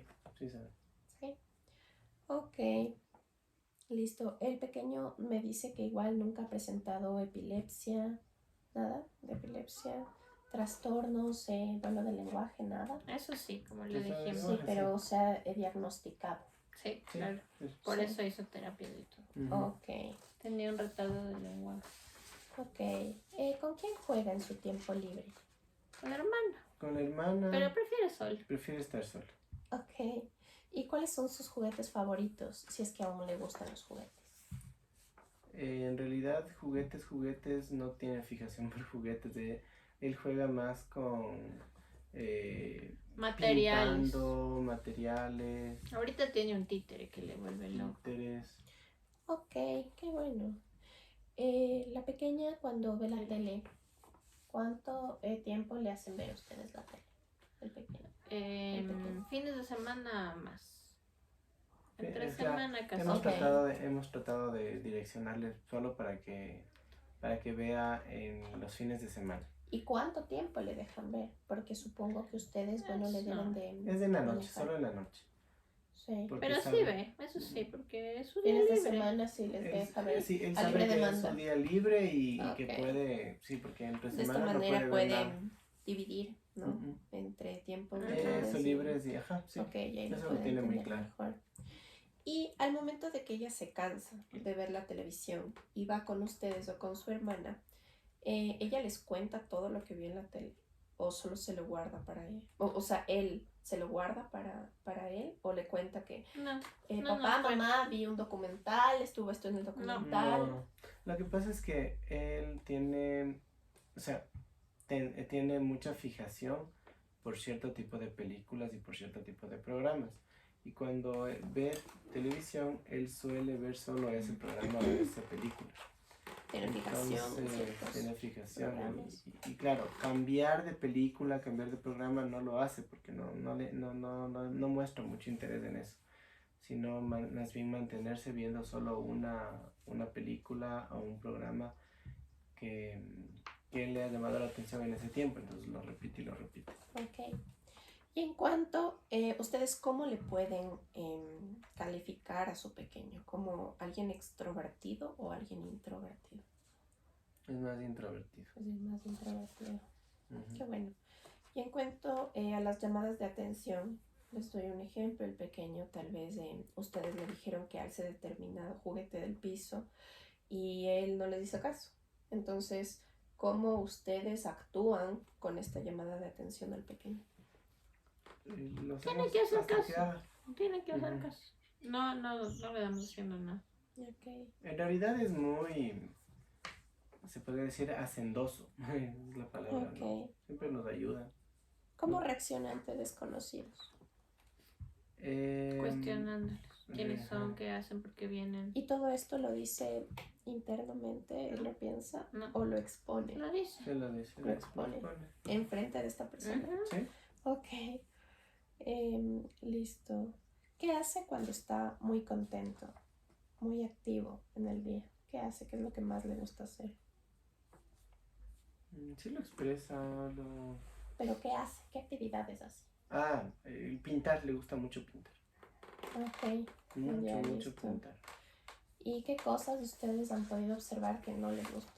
sabe. Sí. Ok, listo. El pequeño me dice que igual nunca ha presentado epilepsia, nada de epilepsia, trastornos, bueno, del lenguaje, nada. Eso sí, como le Eso es- dijimos. Sí, pero se ha diagnosticado. Sí, Sí, claro. sí. Por Sí. eso hizo terapia de todo. Ujú. Ok, Tenía un retardo de lenguaje. ok. ¿Con quién juega en su tiempo libre? Con la hermana, Con la hermana pero prefiere sol. prefiere estar sola. Ok. ¿Y cuáles son sus juguetes favoritos, si es que aún le gustan los juguetes? En realidad, juguetes, no tiene fijación por juguetes. Él juega más con Materiales. pintando, materiales, Ahorita tiene un títere que le vuelve loco. títeres. Ok, qué bueno. La pequeña cuando ve la tele, ¿cuánto tiempo le hacen ver ustedes la tele? El pequeño. pequeño. Fines de semana más. Entre Es la- semana casi. Hemos, Ok. hemos tratado de direccionarle solo para que vea en los fines de semana. ¿Y cuánto tiempo le dejan ver? Porque supongo que ustedes, bueno, le Eso. deben de... Es en la noche, manejar. solo en la noche. Sí. Porque Pero sí sabe- ve, eso sí, porque es su día Fines de libre. semana sí les deja ver. Sí, él a sabe libre que es demanda. su día libre y que Ok. puede, sí, porque entre De esta semana no manera puede ver nada. pueden dividir, ¿no? Ujú. Entre tiempo Ajá. Eso libre, sí, ajá, sí. Ok, ya ahí lo Eso lo pueden tiene muy entender claro. mejor. Y al momento de que ella se cansa de ver la televisión y va con ustedes o con su hermana, ella les cuenta todo lo que vio en la tele o solo se lo guarda para ella. O sea, él se lo guarda para él o le cuenta que No, papá, no, mamá, vi un documental, estuvo esto en el documental. No, lo que pasa es que él tiene, o sea, tiene mucha fijación por cierto tipo de películas y por cierto tipo de programas. Y cuando ve televisión, él suele ver solo ese programa o esa película. Tiene fijación en Entonces, ciertos tiene fijación. programas. Y claro, cambiar de película, cambiar de programa no lo hace porque no muestra mucho interés en eso. Sino más bien mantenerse viendo solo una película o un programa que le ha llamado la atención en ese tiempo. Entonces lo repite y lo repite. Ok. Y en cuanto, ¿ustedes cómo le pueden calificar a su pequeño? ¿Como alguien extrovertido o alguien introvertido? Es más introvertido. Pues es más introvertido. Ujú. Qué bueno. Y en cuanto a las llamadas de atención, les doy un ejemplo. El pequeño, tal vez ustedes le dijeron que alce determinado juguete del piso y él no les hizo caso. Entonces, ¿cómo ustedes actúan con esta llamada de atención al pequeño? Lo Tiene hacemos que hacer hasta caso. que haga. tiene que hacer Ujú. caso. No le damos haciendo nada. Ok. En realidad es muy, se podría decir, hacendoso. Es la palabra, ¿no? Ok. Siempre nos ayuda. ¿Cómo reacciona ante desconocidos? Cuestionándolos. ¿Quiénes son? Ajá. ¿Qué hacen? ¿Por qué vienen? ¿Y todo esto lo dice internamente, él lo piensa No. o lo expone Lo dice. Se lo dice, Lo expone. enfrente de esta persona? Ujú. Sí. Ok, listo. ¿Qué hace cuando está muy contento, muy activo en el día? ¿Qué hace? ¿Qué es lo que más le gusta hacer? Sí lo expresa, lo... ¿Pero qué hace? ¿Qué actividades hace? Pintar, le gusta mucho pintar. Ok, Mucho, ya, mucho listo. pintar. ¿Y qué cosas ustedes han podido observar que no le gusta?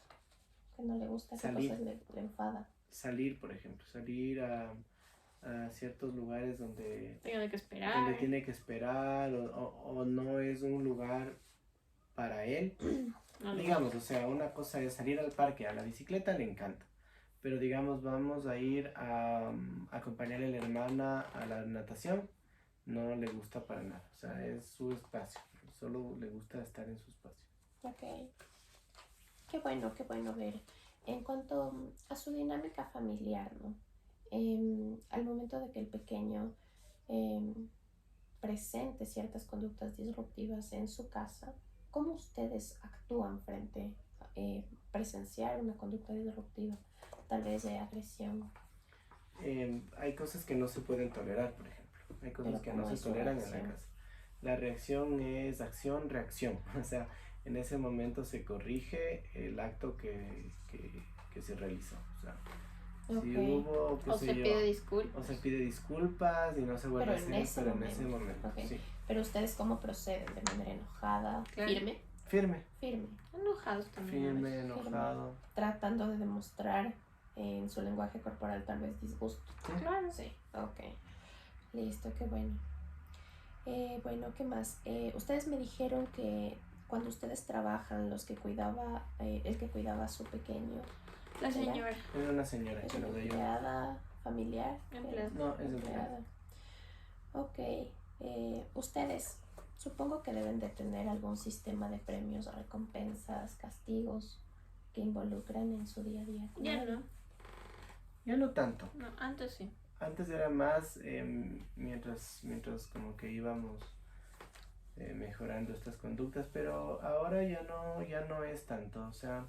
Que no le gusta, qué Salir. cosas le enfada. Salir, por ejemplo, salir a ciertos lugares donde Tengo que esperar. tiene que esperar o no es un lugar para él. No le Digamos, o sea, una cosa es salir al parque, a la bicicleta le encanta, pero digamos, vamos a ir a acompañarle a la hermana a la natación, no le gusta para nada, o sea, es su espacio, solo le gusta estar en su espacio. Ok, qué bueno ver. En cuanto a su dinámica familiar, ¿no? Al momento de que el pequeño presente ciertas conductas disruptivas en su casa, ¿cómo ustedes actúan frente a presenciar una conducta disruptiva, tal vez de agresión? Hay cosas que no se pueden tolerar, por ejemplo, hay cosas Pero que ¿cómo no se es su toleran en la reacción? casa. La reacción es acción, reacción, o sea, en ese momento se corrige el acto que se realizó, o sea, Ok, si hubo, qué O sé se yo, pide disculpas. o se pide disculpas y no se vuelve Pero a en hacer, ese pero en momento, ese momento, ok. sí. Pero ustedes cómo proceden, de manera enojada, Claro. firme, Firme, Enojados también. a firme, veces. enojado. tratando de demostrar en su lenguaje corporal tal vez disgusto. Sí. Claro. Sí, ok. Listo, qué bueno. Bueno, ¿qué más? Ustedes me dijeron que cuando ustedes trabajan, el que cuidaba a su pequeño, La señora. Era una señora es que una nos ayudó. empleada familiar. Empleada. No, es empleada. Ok. Ustedes supongo que deben de tener algún sistema de premios, recompensas, castigos que involucran en su día a día. con Ya él. no. Ya no tanto. No, antes sí. Antes era más mientras como que íbamos mejorando estas conductas, pero ahora ya no es tanto, o sea,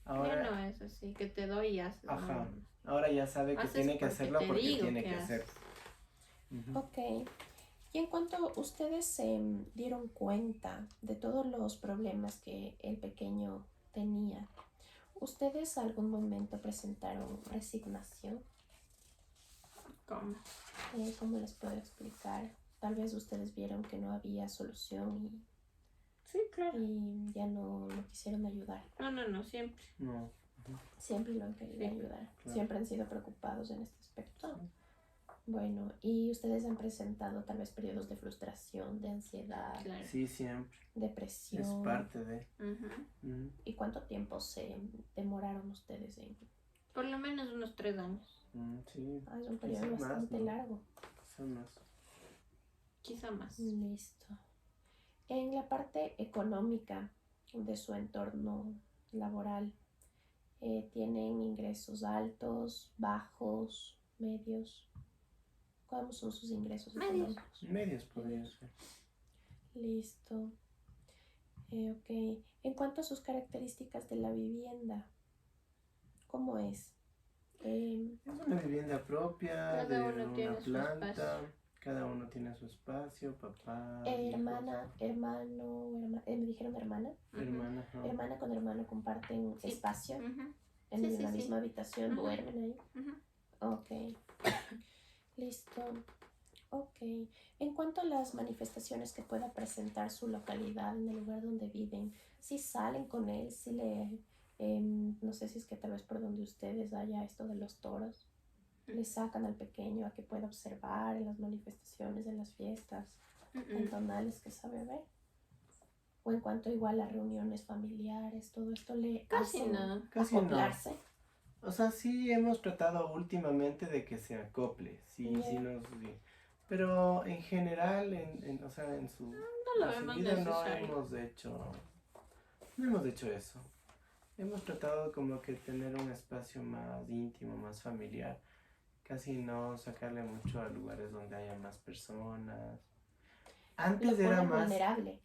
ahora, Ya no es así, que te doy y haces. ajá, No. ahora ya sabe que Haces tiene que porque hacerlo te porque digo tiene que que hacerlo. haces. Ujú. Ok. Y en cuanto ustedes se dieron cuenta de todos los problemas que el pequeño tenía, ¿ustedes algún momento presentaron resignación? ¿Cómo? ¿Cómo les puedo explicar? Tal vez ustedes vieron que no había solución Sí, claro. y ya no lo quisieron ayudar. No, siempre. No. Siempre lo han querido Sí, ayudar. claro. Siempre han sido preocupados en este aspecto. Sí. Bueno, y ustedes han presentado tal vez periodos de frustración, de ansiedad, Claro. Sí, siempre. depresión. Es parte de. Ujú. Ujú. ¿Y cuánto tiempo se demoraron ustedes en...? Por lo menos unos 3 años. Sí. Ah, es un periodo Quizá más, bastante ¿no? largo. Quizá más. Quizá más. Listo. En la parte económica de su entorno laboral, ¿tienen ingresos altos, bajos, medios? ¿Cómo son sus ingresos Medios. económicos? Medios podría ser. Listo. Ok. En cuanto a sus características de la vivienda, ¿cómo es? Es una vivienda propia, Cada de uno una tiene su planta, espacio. cada uno tiene su espacio, papá, hijos, Hermana, hermano, me dijeron hermana. Ujú. hermana, ajá. Hermana con hermano comparten Sí. espacio Ujú. en Sí, la sí, misma sí. habitación, Ujú. duermen ahí. Ujú. Ok. Listo. Ok. En cuanto a las manifestaciones que pueda presentar su localidad en el lugar donde viven, si salen con él, si le... no sé si es que tal vez por donde ustedes haya esto de los toros, le sacan al pequeño a que pueda observar en las manifestaciones, en las fiestas cantonales que sabe ver. O en cuanto igual a reuniones familiares, todo esto le Casi hace no. Casi no. acoplarse. O sea, sí hemos tratado últimamente de que se acople, sí, Ya. sí sí. Pero en general, o sea, en su, No lo en su vemos vida necesario. no hemos hecho eso. Hemos tratado como que tener un espacio más íntimo, más familiar. casi no sacarle mucho a lugares donde haya más personas. Lo Antes era pone más, vulnerable,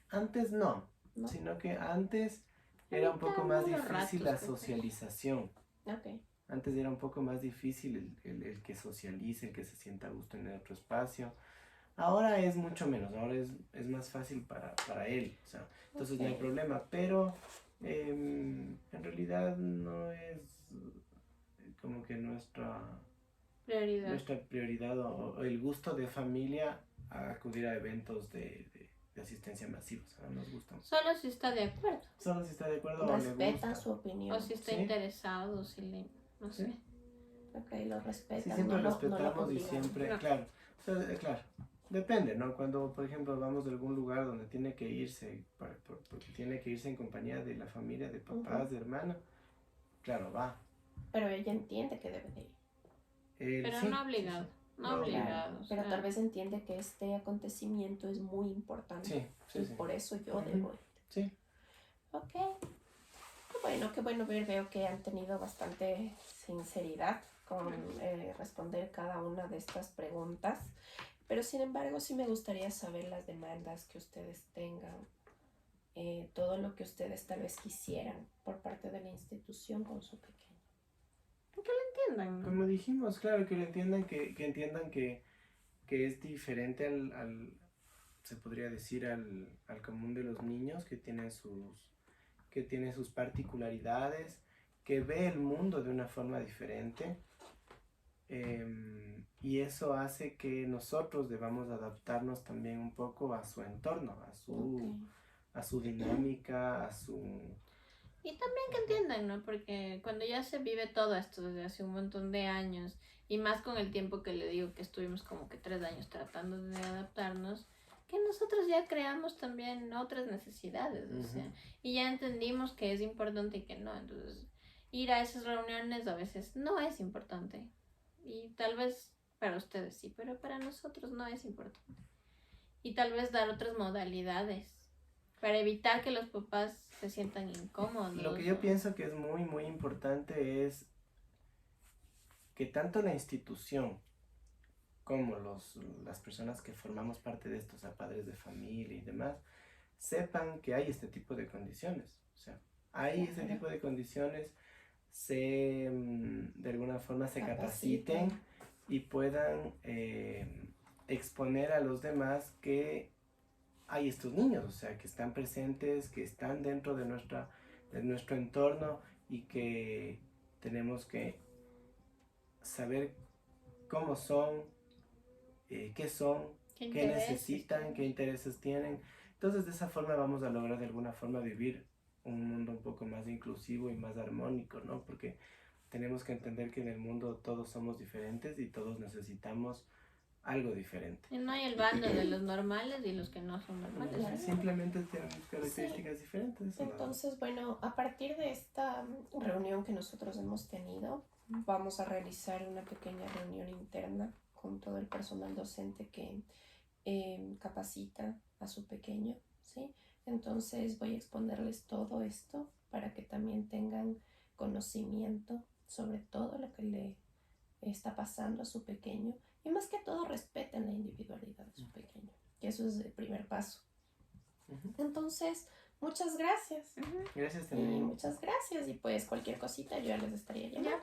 antes no, ¿no? sino que antes era un Ahorita poco más unos difícil ratos, la capaz. socialización. Ok. Antes era un poco más difícil el que socialice, el que se sienta a gusto en el otro espacio. Ahora es mucho menos, ahora es más fácil para él, o sea, entonces no hay Ok. problema, pero en realidad no es como que Prioridad. nuestra prioridad o el gusto de familia a acudir a eventos de asistencia masiva, o sea, no nos gusta. Solo si está de acuerdo. Solo si está de acuerdo o le Respetan gusta. su opinión. O si está Sí. interesado, si le... No Sí. sé. Ok, lo Sí, respetan, siempre no lo respetamos y obligan. siempre, No. claro, o sea, claro, depende, ¿no? Cuando, por ejemplo, vamos a algún lugar donde tiene que irse, porque tiene que irse en compañía de la familia, de papás, de hermanos, claro, va. Pero ella entiende que debe de ir. Pero Sí, no sí, obligado. sí. No No, obligado. Claro, o pero sea, tal vez entiende que este acontecimiento es muy importante. Sí, sí, Y sí. por eso yo Ujú. debo ir. Sí. Ok. Qué bueno ver. Veo que han tenido bastante sinceridad con responder cada una de estas preguntas. Pero sin embargo, sí me gustaría saber las demandas que ustedes tengan. Todo lo que ustedes tal vez quisieran por parte de la institución con su pequeño. entiendan, ¿no? Como dijimos, claro, que lo entiendan, que entiendan que es diferente se podría decir, al común de los niños, que tiene sus particularidades, que ve el mundo de una forma diferente. Y eso hace que nosotros debamos adaptarnos también un poco a su entorno, a su dinámica, a su... Y también que entiendan, ¿no? Porque cuando ya se vive todo esto desde hace un montón de años, y más con el tiempo que le digo que estuvimos como que 3 años tratando de adaptarnos, que nosotros ya creamos también otras necesidades, o sea, y ya entendimos que es importante y que no. Entonces, ir a esas reuniones a veces no es importante. Y tal vez para ustedes sí, pero para nosotros no es importante. Y tal vez dar otras modalidades para evitar que los papás se sientan incómodos. Lo que yo pienso que es muy, muy importante es que tanto la institución como las personas que formamos parte de esto, o sea, padres de familia y demás, sepan que hay este tipo de condiciones. O sea, hay este tipo de condiciones, de alguna forma se capaciten y puedan exponer a los demás que hay estos niños, o sea, que están presentes, que están dentro de nuestro entorno y que tenemos que saber cómo son, qué necesitan, qué intereses tienen. Entonces, de esa forma vamos a lograr de alguna forma vivir un mundo un poco más inclusivo y más armónico, ¿no? Porque tenemos que entender que en el mundo todos somos diferentes y todos necesitamos algo diferente. Y no hay el bando de los normales y los que no son normales. Claro. Simplemente tenemos características diferentes. Eso Entonces, bueno, a partir de esta reunión que nosotros hemos tenido, vamos a realizar una pequeña reunión interna con todo el personal docente que capacita a su pequeño, ¿sí? Entonces voy a exponerles todo esto para que también tengan conocimiento sobre todo lo que le está pasando a su pequeño y más que todo respeten la individualidad de su pequeño, que eso es el primer paso. Entonces, muchas gracias. Gracias Y también. muchas gracias. Y pues cualquier cosita yo ya les estaría llamando.